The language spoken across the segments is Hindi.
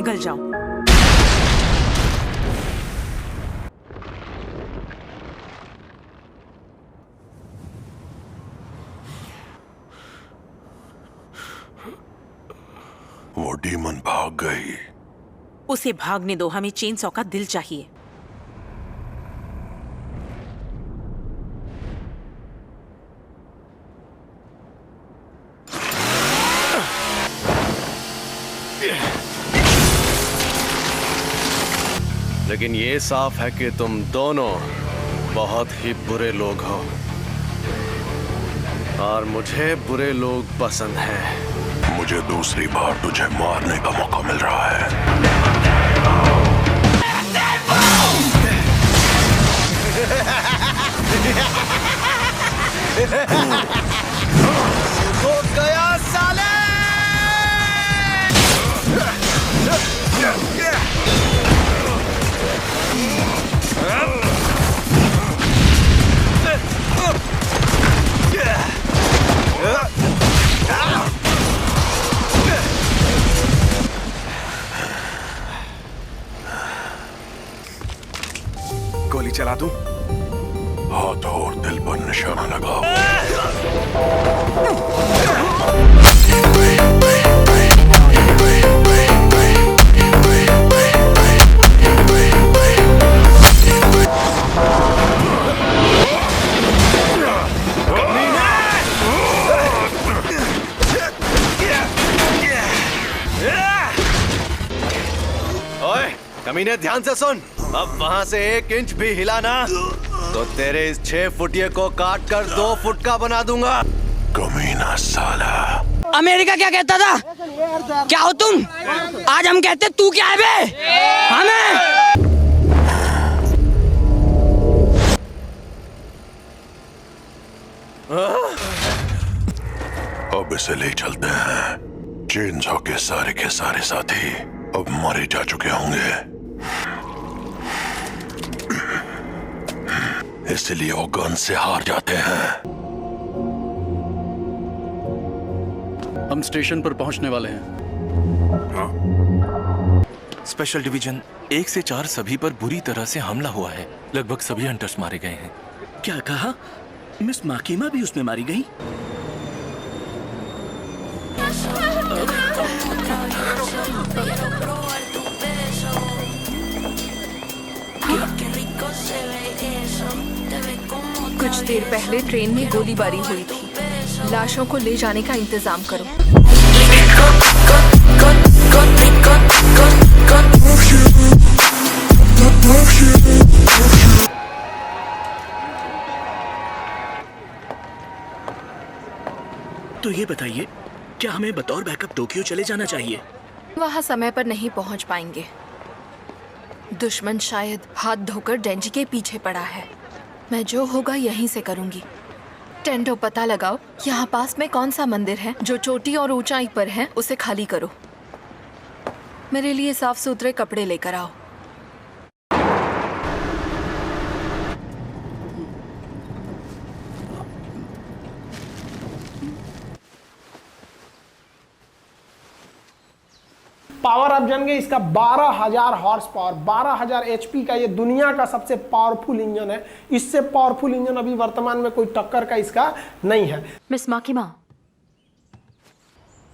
निकल जाओ। वो डीमन भाग गई। उसे भागने दो, हमें चेनसॉ का दिल चाहिए। लेकिन ये साफ है कि तुम दोनों बहुत ही बुरे लोग हो और मुझे बुरे लोग पसंद हैं। मुझे दूसरी बार तुझे मारने का मौका मिल रहा है। हो गया साले! गोली चला दूं? हाथ और दिल पर निशाना लगाओ। ओए, कमीने ध्यान से सुन। अब वहां से 1 इंच भी हिला ना तो तेरे इस 6 फुटिये को काट कर 2 फुट का बना दूंगा। कमीना साला। अमेरिका क्या कहता था? क्या हो तुम? आज हम कहते तू क्या है बे? हमें अब इसे ले चलते हैं। चेनसॉ के सारे साथी अब मारे जा चुके होंगे, इसलिए वो गन से हार जाते हैं। हम स्टेशन पर पहुंचने वाले हैं। स्पेशल डिवीजन 1 से 4 सभी पर बुरी तरह से हमला हुआ है। लगभग सभी हंटर्स मारे गए हैं। क्या कहा? मिस माकीमा भी उसमें मारी गई? कुछ देर पहले ट्रेन में गोलीबारी हुई थी। लाशों को ले जाने का इंतजाम करो। तो ये बताइए, क्या हमें बतौर बैकअप टोक्यो चले जाना चाहिए? वहां समय पर नहीं पहुंच पाएंगे। दुश्मन शायद हाथ धोकर डेंजी के पीछे पड़ा है। मैं जो होगा यहीं से करूंगी। टेंटो पता लगाओ यहाँ पास में कौन सा मंदिर है जो चोटी और ऊंचाई पर है, उसे खाली करो। मेरे लिए साफ सुथरे कपड़े लेकर आओ। पावर आप जान गए, इसका 12,000 हॉर्स पावर, 12,000 एचपी का ये दुनिया का सबसे पावरफुल इंजन है। इससे पावरफुल इंजन अभी वर्तमान में कोई टक्कर का इसका नहीं है। मिस माकीमा,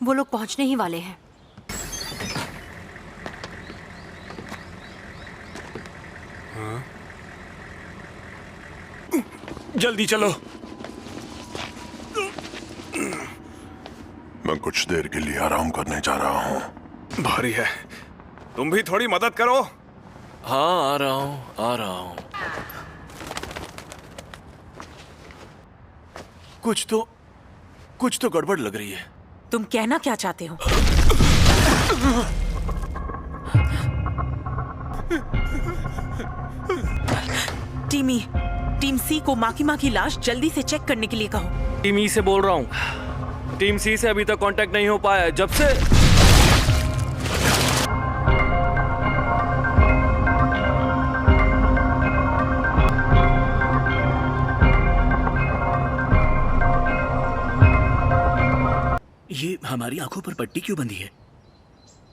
वो लोग पहुंचने ही वाले हैं। जल्दी चलो। मैं कुछ देर के लिए आराम करने जा रहा हूँ। भारी है, तुम भी थोड़ी मदद करो। हाँ, आ रहा हूँ। कुछ तो गड़बड़ लग रही है। तुम कहना क्या चाहते हो? टीम सी को माकीमा की लाश जल्दी से चेक करने के लिए कहो। टीम ई से बोल रहा हूँ। टीम सी से अभी तक कांटेक्ट नहीं हो पाया है। जब से ये हमारी आंखों पर पट्टी क्यों बंधी है?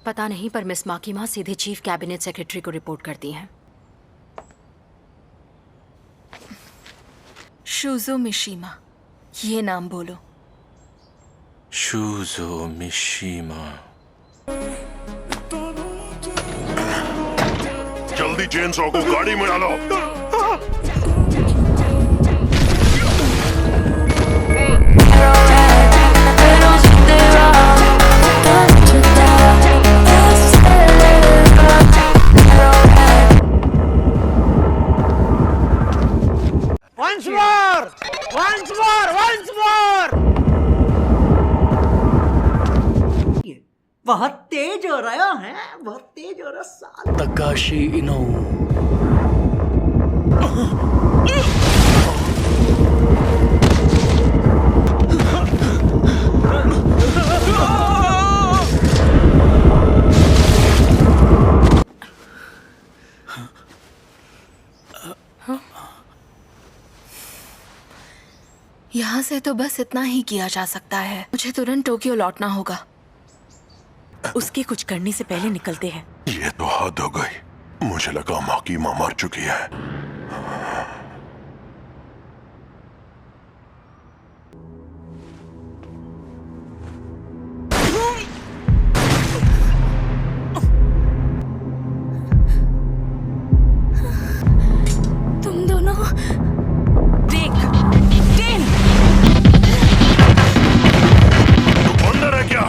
पता नहीं, पर मिस माकीमा सीधे चीफ कैबिनेट सेक्रेटरी को रिपोर्ट करती हैं। शूजो मिशीमा, ये नाम बोलो। शूजो मिशीमा। जल्दी चेनसॉ को गाड़ी में डालो। बहुत तेज हो रहा है, बहुत तेज हो रहा साल। तकाशी इनो। यहाँ से तो बस इतना ही किया जा सकता है। मुझे तुरंत टोक्यो लौटना होगा। उसके कुछ करने से पहले निकलते हैं। ये तो हद हो गई। मुझे लगा माकीमा मर चुकी है। तुम दोनों देख, टेन। तू अंदर है क्या?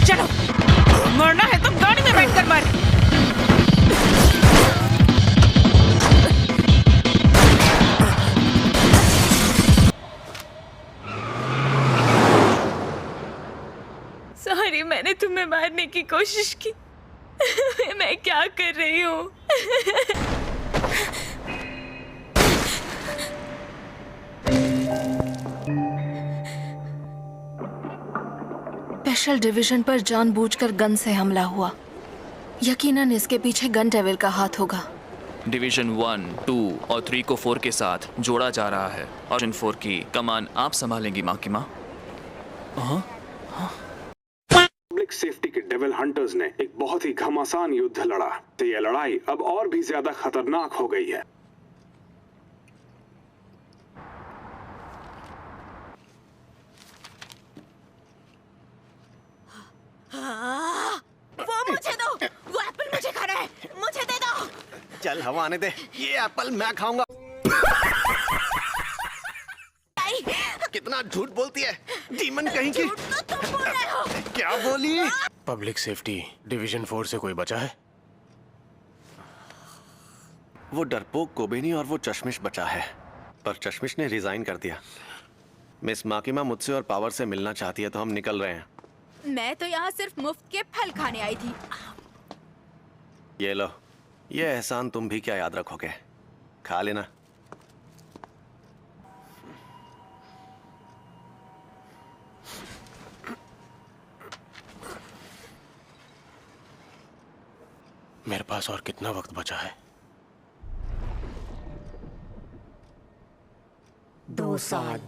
चलो, मरना है तो गाड़ी में बैठकर मर। सॉरी, मैंने तुम्हें मारने की कोशिश की। मैं क्या कर रही हूँ? स्पेशल डिवीजन पर जानबूझकर गन से हमला हुआ। यकीनन इसके पीछे गन डेविल का हाथ होगा। डिवीजन 1, 2 और 3 को 4 के साथ जोड़ा जा रहा है और डिवीजन 4 की कमान आप संभालेंगी माकीमा। पब्लिक सेफ्टी के डेविल हंटर्स ने एक बहुत ही घमासान युद्ध लड़ा, तो यह लड़ाई अब और भी ज्यादा खतरनाक हो गई है। वो मुझे दो, वो एप्पल मुझे खाना है, मुझे दे दो। चल हवा आने दे, ये एप्पल मैं खाऊंगा। कितना झूठ बोलती है, डीमन कहीं की। तो तुम बोल रहे हो। क्या बोली? पब्लिक सेफ्टी डिवीजन 4 से कोई बचा है? वो डरपोक कोबेनी और वो चश्मिश बचा है, पर चश्मिश ने रिजाइन कर दिया। मिस माकीमा मुझसे और पावर से मिलना चाहती है, तो हम निकल रहे हैं। मैं तो यहाँ सिर्फ मुफ्त के फल खाने आई थी। ये लो, ये एहसान तुम भी क्या याद रखोगे, खा लेना। मेरे पास और कितना वक्त बचा है? 2 साल।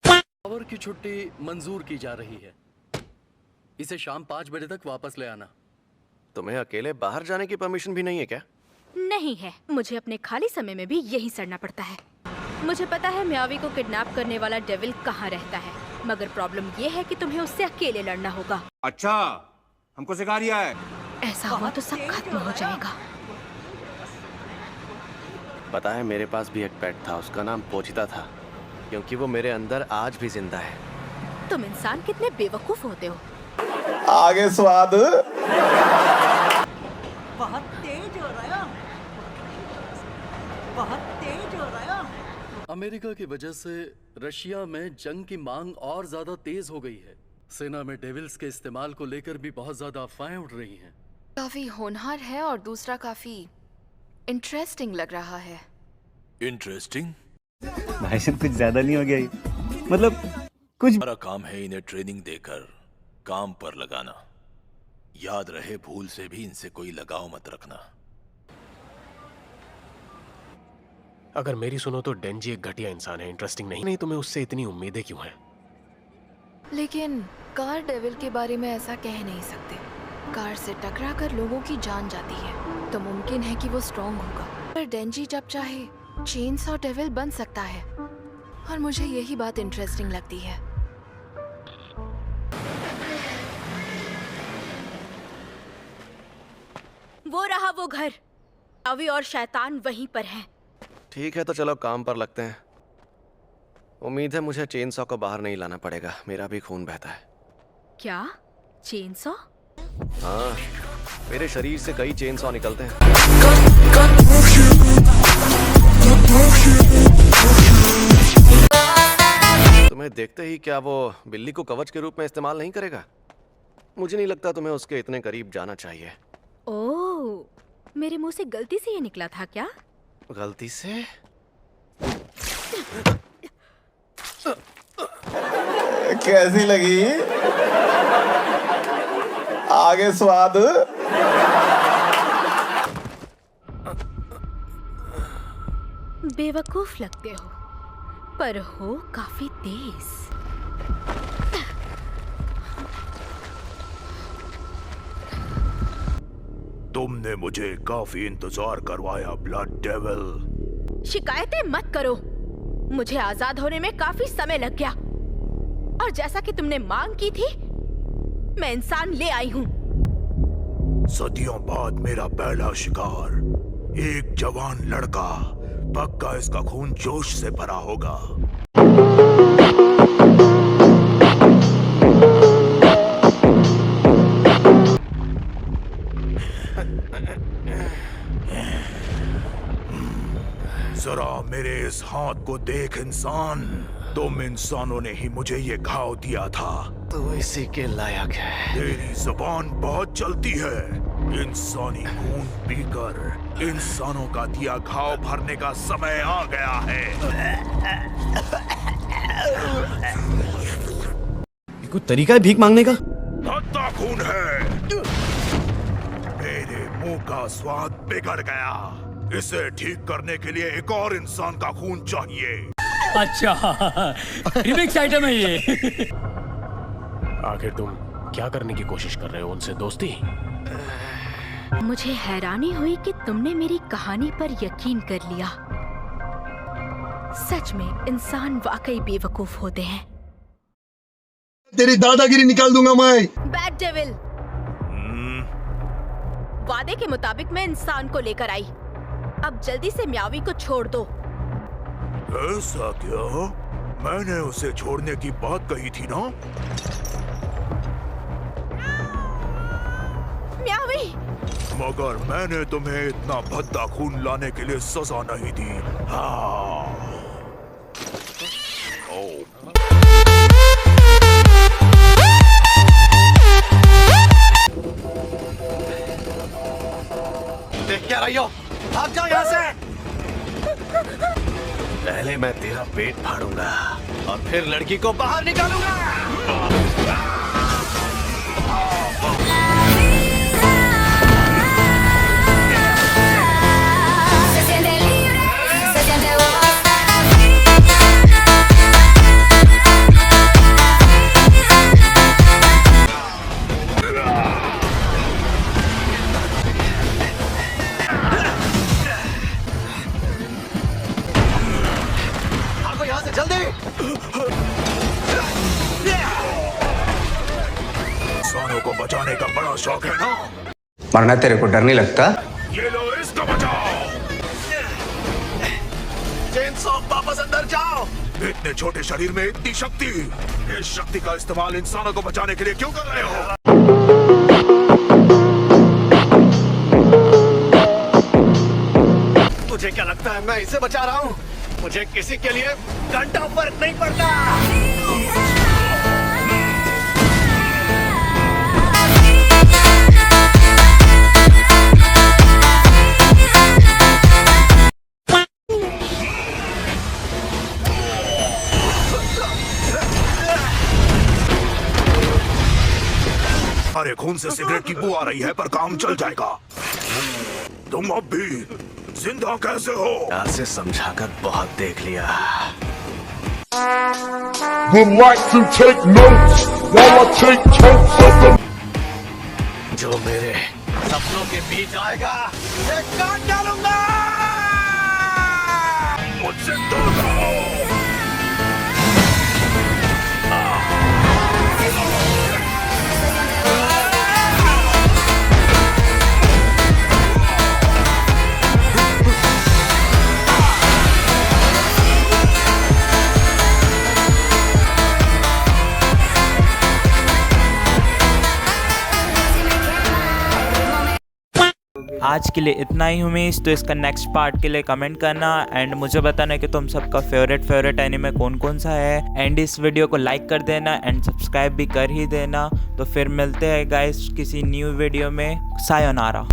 पावर की छुट्टी मंजूर की जा रही है। इसे शाम 5 बजे तक वापस ले आना। तुम्हें अकेले बाहर जाने की परमिशन भी नहीं है क्या? नहीं है, मुझे अपने खाली समय में भी यही सड़ना पड़ता है। मुझे पता है म्यावी को किडनैप करने वाला डेविल कहाँ रहता है, मगर प्रॉब्लम ये है कि तुम्हें उससे अकेले लड़ना होगा। अच्छा, हमको सिखा दिया है। ऐसा हुआ तो सब खत्म हो जाएगा। पता है, मेरे पास भी एक पेट था, उसका नाम पोचिता था, क्योंकि वो मेरे अंदर आज भी जिंदा है। तुम इंसान कितने बेवकूफ होते हो। आगे स्वाद। बहुत तेज हो रहा है, बहुत तेज हो रहा है। अमेरिका की वजह से रशिया में जंग की मांग और ज्यादा तेज हो गई है। सेना में डेविल्स के इस्तेमाल को लेकर भी बहुत ज्यादा अफवाहें उठ रही हैं। काफी होनहार है और दूसरा काफी इंटरेस्टिंग लग रहा है। इंटरेस्टिंग? भाई साहब कुछ ज्यादा नहीं हो गया ये? मतलब कुछ। हमारा काम है इन्हें ट्रेनिंग देकर काम पर लगाना। याद रहे, भूल से भी इनसे कोई लगाव मत रखना। अगर मेरी सुनो तो डेंजी एक घटिया इंसान है, इंटरेस्टिंग नहीं तुम्हें उससे इतनी उम्मीदें क्यों हैं? लेकिन कार डेविल के बारे में ऐसा कह नहीं सकते। कार से टकरा कर लोगों की जान जाती है तो मुमकिन है कि वो स्ट्रॉन्ग होगा, पर डेंजी जब चाहे चेनसॉ डेविल बन सकता है और मुझे यही बात इंटरेस्टिंग लगती है। वो रहा वो घर, अवी और शैतान वहीं पर हैं। ठीक है तो चलो काम पर लगते हैं। उम्मीद है मुझे चेनसॉ को बाहर नहीं लाना पड़ेगा, मेरा भी खून बहता है। क्या चेनसॉ? हाँ, मेरे शरीर से कई चेनसॉ निकलते हैं। तुम्हें देखते ही क्या वो बिल्ली को कवच के रूप में इस्तेमाल नहीं करेगा? मुझे नहीं लगता तुम्हें उसके इतने करीब जाना चाहिए। ओह, मेरे मुंह से गलती से ये निकला था क्या? गलती से? कैसी लगी? आगे स्वाद? बेवकूफ लगते हो, पर हो काफी तेज। तुमने मुझे काफी इंतजार करवाया ब्लड डेविल। शिकायतें मत करो, मुझे आजाद होने में काफी समय लग गया और जैसा कि तुमने मांग की थी, मैं इंसान ले आई हूँ। सदियों बाद मेरा पहला शिकार, एक जवान लड़का। पक्का इसका खून जोश से भरा होगा। जरा मेरे इस हाथ को देख इंसान, तुम इंसानों ने ही मुझे ये घाव दिया था। तो इसी के लायक है। तेरी जुबान बहुत चलती है। इंसानी खून पीकर इंसानों का दिया घाव भरने का समय आ गया है। कोई तरीका है भीख मांगने का? भद्दा खून है। मेरे मुंह का स्वाद बिगड़ गया। इसे ठीक करने के लिए एक और इंसान का खून चाहिए। अच्छा, रिमिक्स आइटम है ये। आखिर तुम क्या करने की कोशिश कर रहे हो? उनसे दोस्ती? मुझे हैरानी हुई कि तुमने मेरी कहानी पर यकीन कर लिया। सच में इंसान वाकई बेवकूफ होते हैं। तेरी दादागिरी निकाल दूंगा मैं। बैड डेविल, वादे के मुताबिक मैं इंसान को लेकर आई। अब जल्दी से म्यावी को छोड़ दो। ऐसा क्या? मैंने उसे छोड़ने की बात कही थी ना? म्यावी! मगर मैंने तुम्हें इतना भद्दा खून लाने के लिए सजा नहीं दी। हाँ। देख क्या रही हो? भाग जाओ यहाँ से! पहले मैं तेरा पेट फाड़ूंगा और फिर लड़की को बाहर निकालूंगा। इंसानों को बचाने का बड़ा शौक है ना? मरना तेरे को डर नहीं लगता? ये लो, इसको बचाओ। चेनसॉ, वापस अंदर जाओ। इतने छोटे शरीर में इतनी शक्ति। इस शक्ति का इस्तेमाल इंसानों को बचाने के लिए क्यों कर रहे हो? तुझे क्या लगता है मैं इसे बचा रहा हूँ? मुझे किसी के लिए घंटा फर्क नहीं पड़ता। अरे खून से सिगरेट की बू आ रही है, पर काम चल जाएगा। तुम अब भी जिंदा कैसे हो? प्यार से समझाकर बहुत देख लिया। Relax and take notes while I take totes of the. जो मेरे सपनों के बीच आएगा उसे काट डालूंगा। मुझसे दूर रहो। आज के लिए इतना ही उम्मीद। तो इसका नेक्स्ट पार्ट के लिए कमेंट करना एंड मुझे बताना कि तुम सबका फेवरेट एनिमे कौन कौन सा है। एंड इस वीडियो को लाइक कर देना एंड सब्सक्राइब भी कर ही देना। तो फिर मिलते हैं गाइस किसी न्यू वीडियो में। सायोनारा।